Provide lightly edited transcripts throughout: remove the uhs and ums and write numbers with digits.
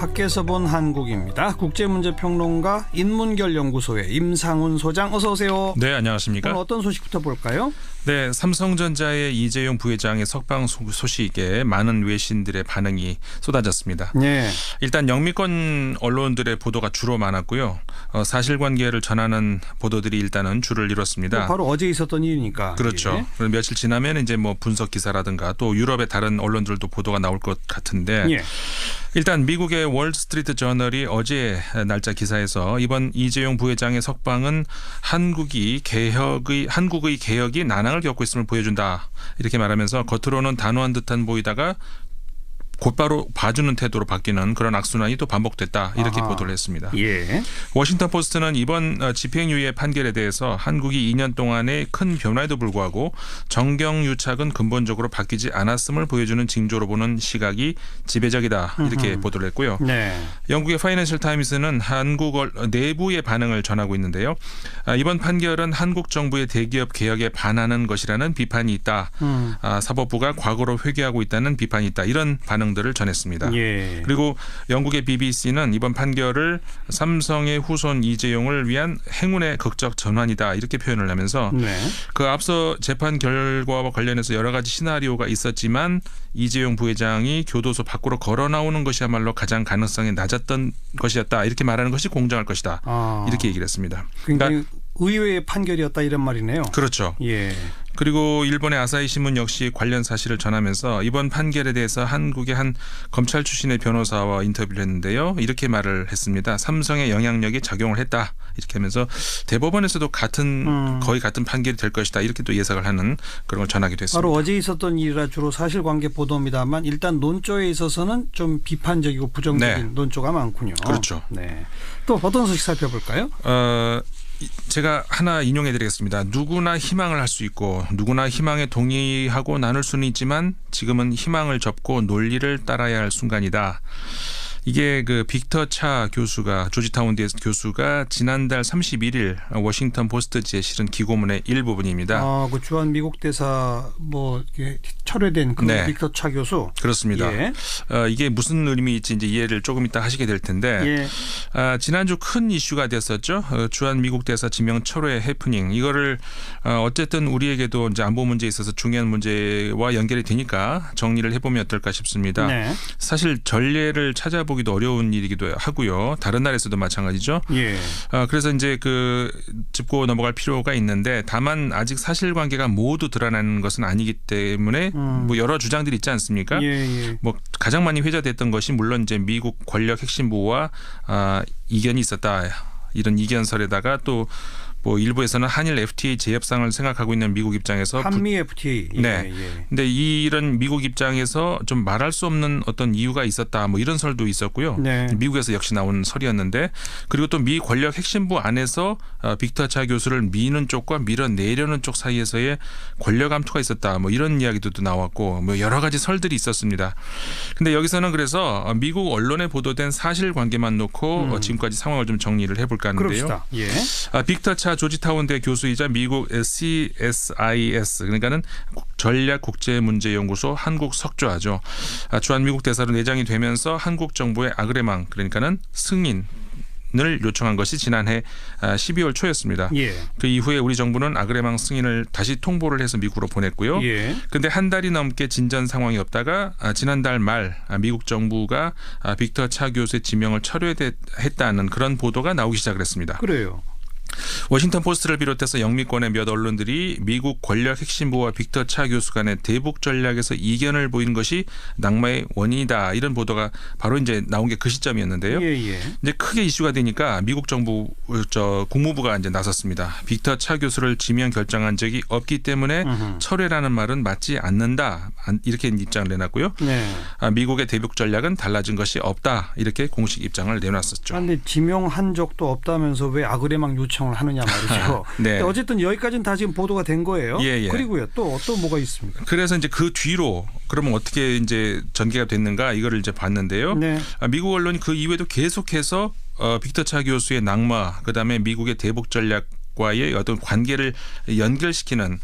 밖에서 본 한국입니다. 국제문제평론가 인문결연구소의 임상훈 소장, 어서 오세요. 네, 안녕하십니까. 오늘 어떤 소식부터 볼까요? 네, 삼성전자의 이재용 부회장의 석방 소식에 많은 외신들의 반응이 쏟아졌습니다. 네. 일단 영미권 언론들의 보도가 주로 많았고요. 사실관계를 전하는 보도들이 일단은 줄을 이뤘습니다. 바로 어제 있었던 일이니까. 그렇죠. 예. 며칠 지나면 이제 뭐 분석 기사라든가 또 유럽의 다른 언론들도 보도가 나올 것 같은데 예. 일단 미국의 월스트리트 저널이 어제 날짜 기사에서 이번 이재용 부회장의 석방은 한국의 개혁이 난항을 겪고 있음을 보여준다. 이렇게 말하면서 겉으로는 단호한 듯한 보이다가 곧바로 봐주는 태도로 바뀌는 그런 악순환이 또 반복됐다. 이렇게 보도를 했습니다. 예. 워싱턴 포스트는 이번 집행유예 판결에 대해서 한국이 2년 동안의 큰 변화에도 불구하고 정경유착은 근본적으로 바뀌지 않았음을 보여주는 징조로 보는 시각이 지배적이다. 이렇게 보도를 했고요. 네. 영국의 파이낸셜 타임스는 한국 내부의 반응을 전하고 있는데요. 이번 판결은 한국 정부의 대기업 개혁에 반하는 것이라는 비판이 있다. 사법부가 과거로 회귀하고 있다는 비판이 있다. 이런 반응들을 전했습니다. 예. 그리고 영국의 BBC는 이번 판결을 삼성의 후손 이재용을 위한 행운의 극적 전환이다. 이렇게 표현을 하면서 네. 그 앞서 재판 결과와 관련해서 여러 가지 시나리오가 있었지만 이재용 부회장이 교도소 밖으로 걸어 나오는 것이야말로 가장 가능성이 낮았던 것이었다. 이렇게 말하는 것이 공정할 것이다. 이렇게 얘기를 했습니다. 굉장히 의외의 판결이었다 이런 말이네요. 그렇죠. 예. 그리고 일본의 아사히 신문 역시 관련 사실을 전하면서 이번 판결에 대해서 한국의 한 검찰 출신의 변호사와 인터뷰를 했는데요. 이렇게 말을 했습니다. 삼성의 영향력이 작용을 했다. 이렇게 하면서 대법원에서도 거의 같은 판결이 될 것이다. 이렇게 또 예상을 하는 그런 걸 전하기도 했습니다. 바로 어제 있었던 일이라 주로 사실관계 보도입니다만 일단 논조에 있어서는 좀 비판적이고 부정적인 논조가 많군요. 그렇죠. 네. 또 어떤 소식 살펴볼까요? 제가 하나 인용해 드리겠습니다. 누구나 희망을 할 수 있고 누구나 희망에 동의하고 나눌 수는 있지만 지금은 희망을 접고 논리를 따라야 할 순간이다. 이게 그 빅터 차 교수가 조지타운대 교수가 지난달 31일 워싱턴 포스트지에 실은 기고문의 일부분입니다. 그 주한 미국 대사 철회된 그 네. 빅터 차 교수. 그렇습니다. 예. 이게 무슨 의미일지 이제 이해를 조금 이따 하시게 될 텐데 지난주 큰 이슈가 됐었죠. 주한 미국 대사 지명 철회 해프닝. 이거를 어쨌든 우리에게도 이제 안보 문제에 있어서 중요한 문제와 연결이 되니까 정리를 해보면 어떨까 싶습니다. 네. 사실 전례를 찾아보기도 어려운 일이기도 하고요. 다른 나라에서도 마찬가지죠. 예. 그래서 이제 짚고 넘어갈 필요가 있는데 다만 아직 사실관계가 모두 드러나는 것은 아니기 때문에 뭐 여러 주장들이 있지 않습니까? 예. 뭐 가장 많이 회자됐던 것이 물론 이제 미국 권력 핵심부와 이견이 있었다. 이런 이견설에다가 또 뭐 일부에서는 한일 FTA 재협상을 생각하고 있는 미국 입장에서 한미 FTA. 네. 근데 이런 미국 입장에서 좀 말할 수 없는 어떤 이유가 있었다. 뭐 이런 설도 있었고요. 네. 미국에서 역시 나온 설이었는데 그리고 또 미 권력 핵심부 안에서 빅터 차 교수를 미는 쪽과 밀어내려는 쪽 사이에서의 권력 암투가 있었다. 뭐 이런 이야기도 나왔고 뭐 여러 가지 설들이 있었습니다. 근데 여기서는 그래서 미국 언론에 보도된 사실관계만 놓고 지금까지 상황을 좀 정리를 해볼까 하는데요. 그럽시다. 예. 빅터 차 조지타운대 교수이자 미국 CSIS 그러니까는 전략국제문제연구소 한국 석좌죠. 주한 미국 대사로 내장이 되면서 한국 정부의 아그레망 그러니까는 승인을 요청한 것이 지난해 12월 초였습니다. 예. 그 이후에 우리 정부는 아그레망 승인을 다시 통보를 해서 미국으로 보냈고요. 그런데 한 달이 넘게 진전 상황이 없다가 지난달 말 미국 정부가 빅터 차 교수의 지명을 철회했다는 그런 보도가 나오기 시작을 했습니다. 그래요. 워싱턴 포스트를 비롯해서 영미권의 몇 언론들이 미국 권력 핵심부와 빅터 차 교수 간의 대북 전략에서 이견을 보인 것이 낙마의 원인이다. 이런 보도가 바로 이제 나온 게 그 시점이었는데요. 이제 크게 이슈가 되니까 미국 정부 국무부가 이제 나섰습니다. 빅터 차 교수를 지명 결정한 적이 없기 때문에 철회라는 말은 맞지 않는다. 이렇게 입장을 내놨고요. 미국의 대북 전략은 달라진 것이 없다. 이렇게 공식 입장을 내놨었죠. 그런데 지명한 적도 없다면서 왜 아그레망 요청을 하느냐 말이죠. 네. 어쨌든 여기까지는 다 지금 보도가 된 거예요. 그리고요. 또 뭐가 있습니까? 그래서 이제 그 뒤로 그러면 어떻게 이제 전개가 됐는가 이거를 이제 봤는데요. 미국 언론이 그 이후에도 계속해서 빅터 차 교수의 낙마, 그다음에 미국의 대북 전략 과의 어떤 관계를 연결시키는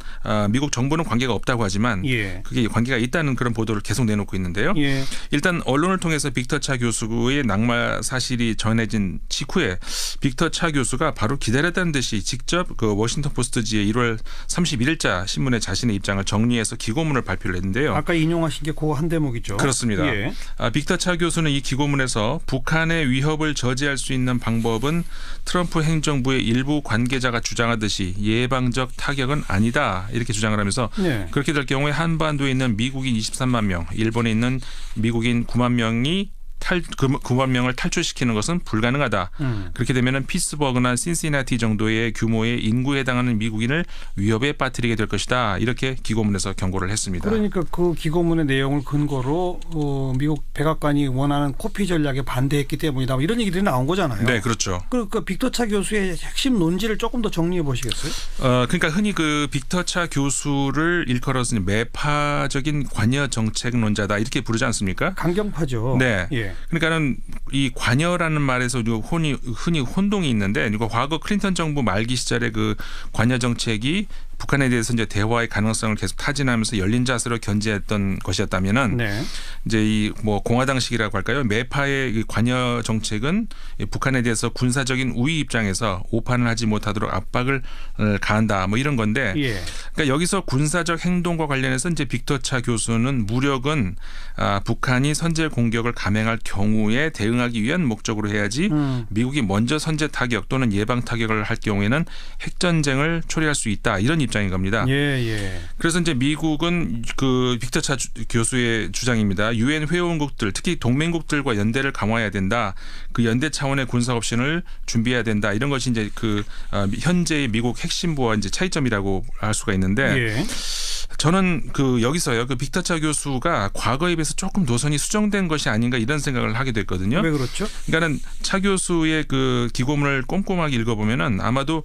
미국 정부는 관계가 없다고 하지만 예. 그게 관계가 있다는 그런 보도를 계속 내놓고 있는데요. 예. 일단 언론을 통해서 빅터 차 교수의 낙마 사실이 전해진 직후에 빅터 차 교수가 바로 기다렸다는 듯이 직접 그 워싱턴 포스트지의 1월 31일자 신문에 자신의 입장을 정리해서 기고문을 발표를 했는데요. 아까 인용하신 게 그 한 대목이죠. 그렇습니다. 예. 빅터 차 교수는 이 기고문에서 북한의 위협을 저지할 수 있는 방법은 트럼프 행정부의 일부 관계자가 주장하듯이 예방적 타격은 아니다 이렇게 주장을 하면서 네. 그렇게 될 경우에 한반도에 있는 미국인 23만 명, 일본에 있는 미국인 9만 명이 9만 명을 탈출시키는 것은 불가능하다. 그렇게 되면 피츠버그나 신시나티 정도의 규모의 인구에 해당하는 미국인을 위협에 빠뜨리게 될 것이다. 이렇게 기고문에서 경고를 했습니다. 그러니까 그 기고문의 내용을 근거로 미국 백악관이 원하는 코피 전략에 반대했기 때문이다. 이런 얘기들이 나온 거잖아요. 네, 그렇죠. 그러니까 빅터 차 교수의 핵심 논지를 조금 더 정리해 보시겠어요? 그러니까 흔히 그 빅터 차 교수를 일컬어서 매파적인 관여 정책론자다 이렇게 부르지 않습니까? 강경파죠. 네. 예. 그러니까는 이 관여라는 말에서 흔히 혼동이 있는데 과거 클린턴 정부 말기 시절에 그 관여 정책이 북한에 대해서 이제 대화의 가능성을 계속 타진하면서 열린 자세로 견제했던 것이었다면은 네. 이제 이 뭐 공화당식이라고 할까요? 매파의 이 관여 정책은 북한에 대해서 군사적인 우위 입장에서 오판을 하지 못하도록 압박을 가한다 뭐 이런 건데 예. 그러니까 여기서 군사적 행동과 관련해서 이제 빅터 차 교수는 무력은 북한이 선제 공격을 감행할 경우에 대응하기 위한 목적으로 해야지 미국이 먼저 선제 타격 또는 예방 타격을 할 경우에는 핵전쟁을 초래할 수 있다 이런 입장인 겁니다. 예, 예. 그래서 이제 미국은 그 빅터 차 교수의 주장입니다. 유엔 회원국들 특히 동맹국들과 연대를 강화해야 된다. 그 연대 차원의 군사 옵션을 준비해야 된다. 이런 것이 이제 그 현재의 미국 핵심부와 이제 차이점이라고 할 수가 있는데 예. 저는 그 여기서요. 그 빅터 차 교수가 과거에 비해서 조금 노선이 수정된 것이 아닌가 이런 생각을 하게 됐거든요. 왜 그렇죠? 그러니까는 차 교수의 그 기고문을 꼼꼼하게 읽어보면은 아마도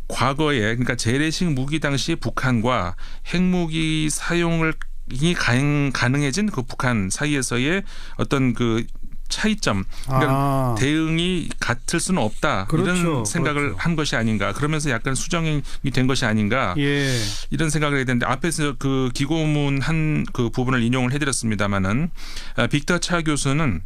과거에 그러니까 재래식 무기 당시 북한과 핵무기 사용을 이 가능해진 그 북한 사이에서의 어떤 그 차이점, 그러니까 대응이 같을 수는 없다. 그렇죠. 이런 생각을 그렇죠. 한 것이 아닌가. 그러면서 약간 수정이 된 것이 아닌가. 예. 이런 생각을 해야 되는데 앞에서 그 기고문 한 그 부분을 인용을 해드렸습니다마는 빅터 차 교수는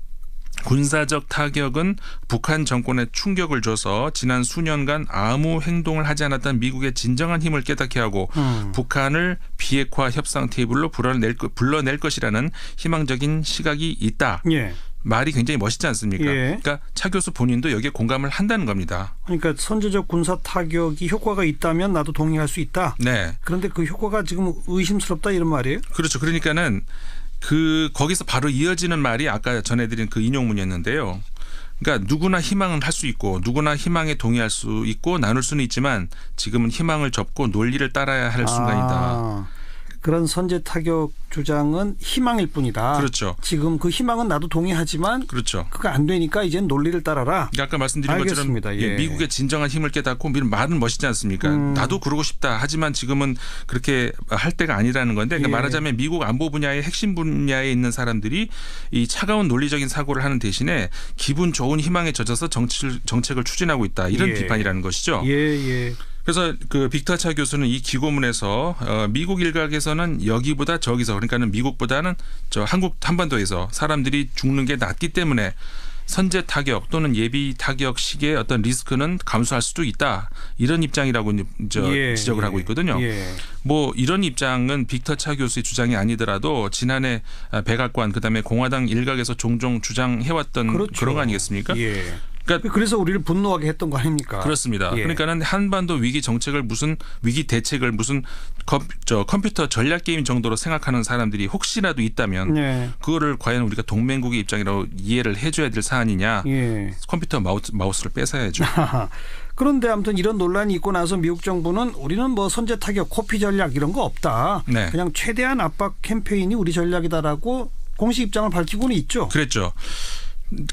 군사적 타격은 북한 정권에 충격을 줘서 지난 수년간 아무 행동을 하지 않았던 미국의 진정한 힘을 깨닫게 하고 북한을 비핵화 협상 테이블로 불러낼 것이라는 희망적인 시각이 있다. 예. 말이 굉장히 멋있지 않습니까? 예. 그러니까 차 교수 본인도 여기에 공감을 한다는 겁니다. 그러니까 선제적 군사 타격이 효과가 있다면 나도 동의할 수 있다. 네. 그런데 그 효과가 지금 의심스럽다 이런 말이에요? 그렇죠. 그러니까는 거기서 바로 이어지는 말이 아까 전해드린 그 인용문이었는데요. 그러니까 누구나 희망은 할 수 있고 누구나 희망에 동의할 수 있고 나눌 수는 있지만 지금은 희망을 접고 논리를 따라야 할 순간이다. 그런 선제 타격 주장은 희망일 뿐이다. 그렇죠. 지금 그 희망은 나도 동의하지만 그렇죠. 그거 안 되니까 이제는 논리를 따라라. 그러니까 아까 말씀드린 알겠습니다. 것처럼 예. 미국의 진정한 힘을 깨닫고 말은 멋있지 않습니까? 나도 그러고 싶다. 하지만 지금은 그렇게 할 때가 아니라는 건데 그러니까 예. 말하자면 미국 안보 분야의 핵심 분야에 있는 사람들이 이 차가운 논리적인 사고를 하는 대신에 기분 좋은 희망에 젖어서 정책을 추진하고 있다. 이런 예. 비판이라는 것이죠. 예, 예. 그래서 그 빅터 차 교수는 이 기고문에서 미국 일각에서는 여기보다 저기서 그러니까는 미국보다는 저 한반도에서 사람들이 죽는 게 낫기 때문에 선제 타격 또는 예비 타격식의 어떤 리스크는 감수할 수도 있다. 이런 입장이라고 지적을 하고 있거든요. 예. 뭐 이런 입장은 빅터 차 교수의 주장이 아니더라도 지난해 백악관 그다음에 공화당 일각에서 종종 주장해왔던 그렇죠. 그런 거 아니겠습니까? 예. 그러니까 그래서 우리를 분노하게 했던 거 아닙니까? 그렇습니다. 예. 그러니까는 한반도 위기 정책을 위기 대책을 무슨 컴퓨터 전략 게임 정도로 생각하는 사람들이 혹시라도 있다면 네. 그거를 과연 우리가 동맹국의 입장이라고 이해를 해줘야 될 사안이냐? 예. 컴퓨터 마우스를 뺏어야죠. 그런데 아무튼 이런 논란이 있고 나서 미국 정부는 우리는 뭐 선제 타격, 코피 전략 이런 거 없다. 네. 그냥 최대한 압박 캠페인이 우리 전략이다라고 공식 입장을 밝히고는 있죠. 그랬죠.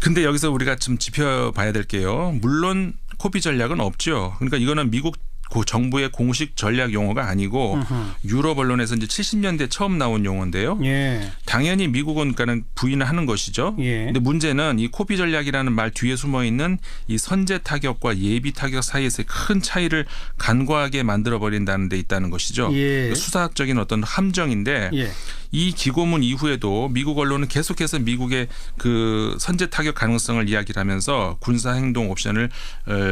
근데 여기서 우리가 좀 짚어봐야 될 게요. 물론 코피 전략은 없죠. 그러니까 이거는 미국 정부의 공식 전략 용어가 아니고 유럽 언론에서 이제 70년대 처음 나온 용어인데요. 예. 당연히 미국은 그러니까는 부인을 하는 것이죠. 예. 근데 문제는 이 코피 전략이라는 말 뒤에 숨어 있는 이 선제 타격과 예비 타격 사이에서의 큰 차이를 간과하게 만들어 버린다는 데 있다는 것이죠. 예. 수사학적인 어떤 함정인데 예. 이 기고문 이후에도 미국 언론은 계속해서 미국의 그 선제 타격 가능성을 이야기를 하면서 군사 행동 옵션을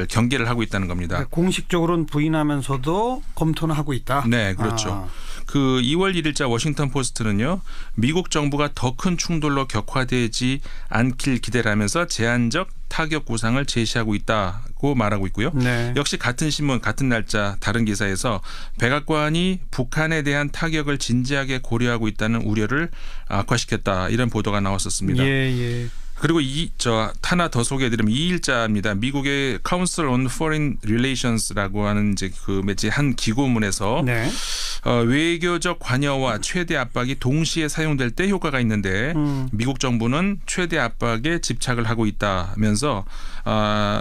경계를 하고 있다는 겁니다. 그러니까 공식적으로는 부인하면서도 검토는 하고 있다. 네, 그렇죠. 그 2월 1일자 워싱턴 포스트는요. 미국 정부가 더 큰 충돌로 격화되지 않길 기대를 하면서 제한적 타격 구상을 제시하고 있다고 말하고 있고요. 네. 역시 같은 신문 같은 날짜 다른 기사에서 백악관이 북한에 대한 타격을 진지하게 고려하고 있다는 우려를 악화시켰다. 이런 보도가 나왔었습니다. 예. 그리고 하나 더 소개해드리면 2일자입니다. 미국의 Council on Foreign Relations라고 하는 이제 그 매체 한 기고문에서 네. 외교적 관여와 최대 압박이 동시에 사용될 때 효과가 있는데 미국 정부는 최대 압박에 집착을 하고 있다면서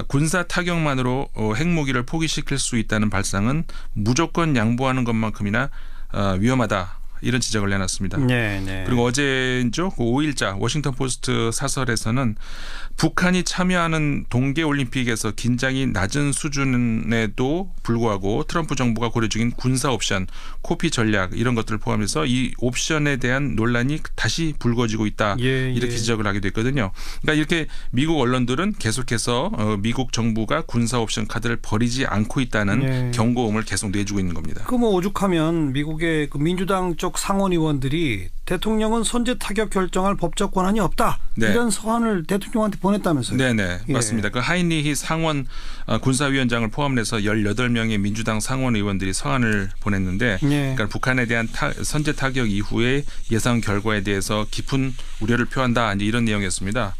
군사 타격만으로 핵무기를 포기시킬 수 있다는 발상은 무조건 양보하는 것만큼이나 위험하다. 이런 지적을 내놨습니다. 네. 그리고 어제죠. 5일자 워싱턴 포스트 사설에서는 북한이 참여하는 동계올림픽에서 긴장이 낮은 수준에도 불구하고 트럼프 정부가 고려 중인 군사 옵션, 코피 전략 이런 것들을 포함해서 이 옵션에 대한 논란이 다시 불거지고 있다. 이렇게 지적을 하기도 했거든요. 그러니까 이렇게 미국 언론들은 계속해서 미국 정부가 군사 옵션 카드를 버리지 않고 있다는 경고음을 계속 내주고 있는 겁니다. 그 뭐 오죽하면 미국의 그 민주당 쪽 상원 의원들이 대통령은 선제 타격 결정할 법적 권한이 없다. 네. 이런 서한을 대통령한테 보냈다면서요. 네네. 맞습니다. 그 하인리히 상원 군사위원장을 포함해서 18명의 민주당 상원 의원들이 서한을 보냈는데 그러니까 북한에 대한 선제 타격 이후의 예상 결과에 대해서 깊은 우려를 표한다. 이제 이런 내용이었습니다.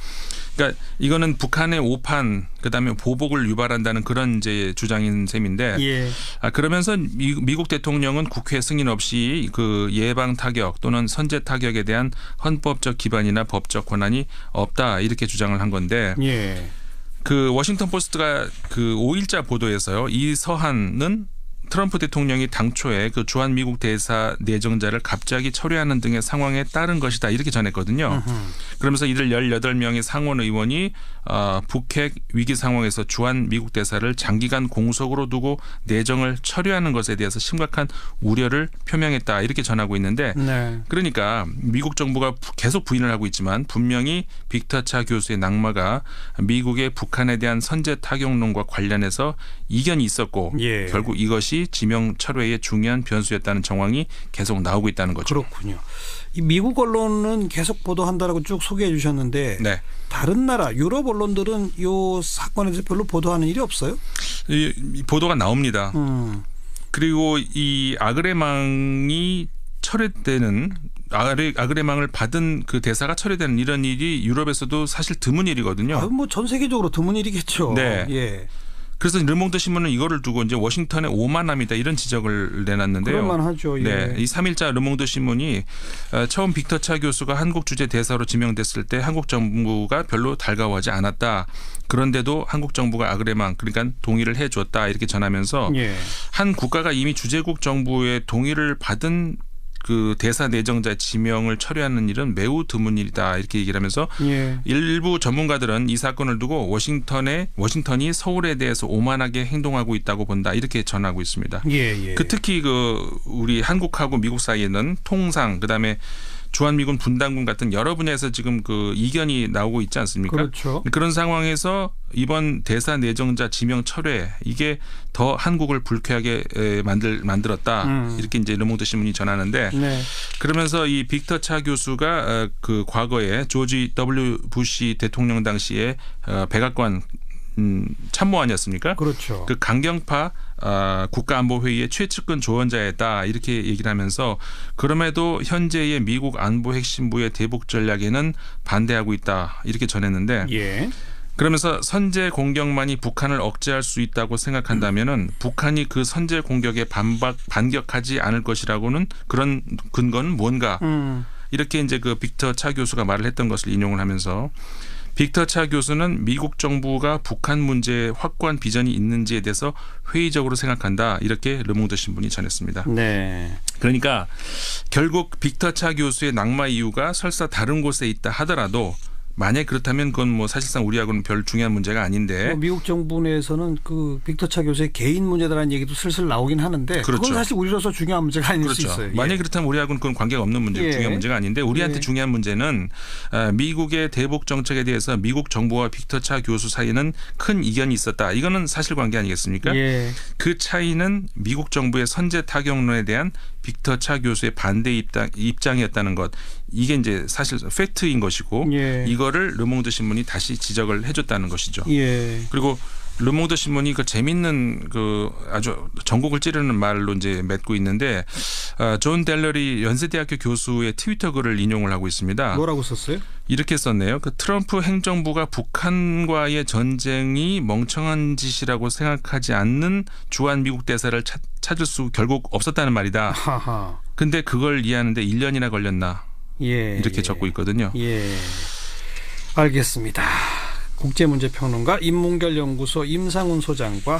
그러니까 이거는 북한의 오판 그다음에 보복을 유발한다는 그런 이제 주장인 셈인데 그러면서 미국 대통령은 국회 승인 없이 그 예방 타격 또는 선제 타격에 대한 헌법적 기반이나 법적 권한이 없다 이렇게 주장을 한 건데 그 워싱턴 포스트가 그 5일자 보도에서요. 이 서한은 트럼프 대통령이 당초에 그 주한 미국 대사 내정자를 갑자기 철회하는 등의 상황에 따른 것이다 이렇게 전했거든요. 그러면서 이들 18명의 상원 의원이 북핵 위기 상황에서 주한 미국 대사를 장기간 공석으로 두고 내정을 철회하는 것에 대해서 심각한 우려를 표명했다 이렇게 전하고 있는데 그러니까 미국 정부가 계속 부인을 하고 있지만 분명히 빅터 차 교수의 낙마가 미국의 북한에 대한 선제 타격론과 관련해서 이견이 있었고 결국 이것이 지명 철회의 중요한 변수였다는 정황이 계속 나오고 있다는 거죠. 그렇군요. 이 미국 언론은 계속 보도한다라고 쭉 소개해 주셨는데 다른 나라 유럽 언론들은 이 사건에 대해서 별로 보도하는 일이 없어요? 이 보도가 나옵니다. 그리고 이 아그레망이 철회되는 아그레망을 받은 그 대사가 철회되는 이런 일이 유럽에서도 사실 드문 일이거든요. 뭐 전 세계적으로 드문 일이겠죠. 그래서 르몽드 신문은 이거를 두고 이제 워싱턴의 오만함이다 이런 지적을 내놨는데요. 그럴만하죠. 이 3일자 르몽드 신문이 처음 빅터 차 교수가 한국 주재 대사로 지명됐을 때 한국 정부가 별로 달가워하지 않았다. 그런데도 한국 정부가 아그레망 그러니까 동의를 해줬다 이렇게 전하면서 한 국가가 이미 주재국 정부의 동의를 받은 그 대사 내정자 지명을 철회하는 일은 매우 드문 일이다 이렇게 얘기를 하면서 일부 전문가들은 이 사건을 두고 워싱턴이 서울에 대해서 오만하게 행동하고 있다고 본다 이렇게 전하고 있습니다. 그 특히 그 우리 한국하고 미국 사이에는 통상 그다음에 주한미군 분담군 같은 여러 분야에서 지금 그 이견이 나오고 있지 않습니까? 그렇죠. 그런 상황에서 이번 대사 내정자 지명 철회 이게 더 한국을 불쾌하게 만들었다. 이렇게 이제 르몽드 신문이 전하는데 그러면서 이 빅터 차 교수가 그 과거에 조지 W 부시 대통령 당시에 백악관 참모 아니었습니까? 그렇죠. 그 강경파 국가안보회의의 최측근 조언자였다 이렇게 얘기를 하면서 그럼에도 현재의 미국 안보 핵심부의 대북 전략에는 반대하고 있다 이렇게 전했는데 그러면서 선제 공격만이 북한을 억제할 수 있다고 생각한다면은 북한이 그 선제 공격에 반격하지 않을 것이라고는 그런 근거는 뭔가 이렇게 이제 그 빅터 차 교수가 말을 했던 것을 인용을 하면서 빅터 차 교수는 미국 정부가 북한 문제에 확고한 비전이 있는지에 대해서 회의적으로 생각한다. 이렇게 르몽드 신문이 전했습니다. 네. 그러니까 결국 빅터 차 교수의 낙마 이유가 설사 다른 곳에 있다 하더라도 만약 그렇다면 그건 뭐 사실상 우리하고는 별 중요한 문제가 아닌데 미국 정부 내에서는 그 빅터 차 교수의 개인 문제다라는 얘기도 슬슬 나오긴 하는데 그렇죠. 그건 사실 우리로서 중요한 문제가 아닐 그렇죠. 수 있어요. 만약 그렇다면 우리하고는 그건 관계가 없는 문제, 예. 중요한 문제가 아닌데 우리한테 중요한 문제는 미국의 대북 정책에 대해서 미국 정부와 빅터 차 교수 사이는 큰 이견이 있었다. 이거는 사실관계 아니겠습니까? 예. 그 차이는 미국 정부의 선제 타격론에 대한 빅터 차 교수의 반대 입장이었다는 것. 이게 이제 사실 팩트인 것이고 예. 이거를 르몽드 신문이 다시 지적을 해줬다는 것이죠. 예. 그리고 르몽드 신문이 그 재밌는 그 아주 전곡을 찌르는 말로 이제 맺고 있는데 존 델러리 연세대학교 교수의 트위터 글을 인용을 하고 있습니다. 뭐라고 썼어요? 이렇게 썼네요. 그 트럼프 행정부가 북한과의 전쟁이 멍청한 짓이라고 생각하지 않는 주한 미국 대사를 찾을 수 결국 없었다는 말이다. 하하. 근데 그걸 이해하는데 1년이나 걸렸나. 예. 이렇게 적고 있거든요. 예. 알겠습니다. 국제문제평론가 인문결연구소 임상훈 소장과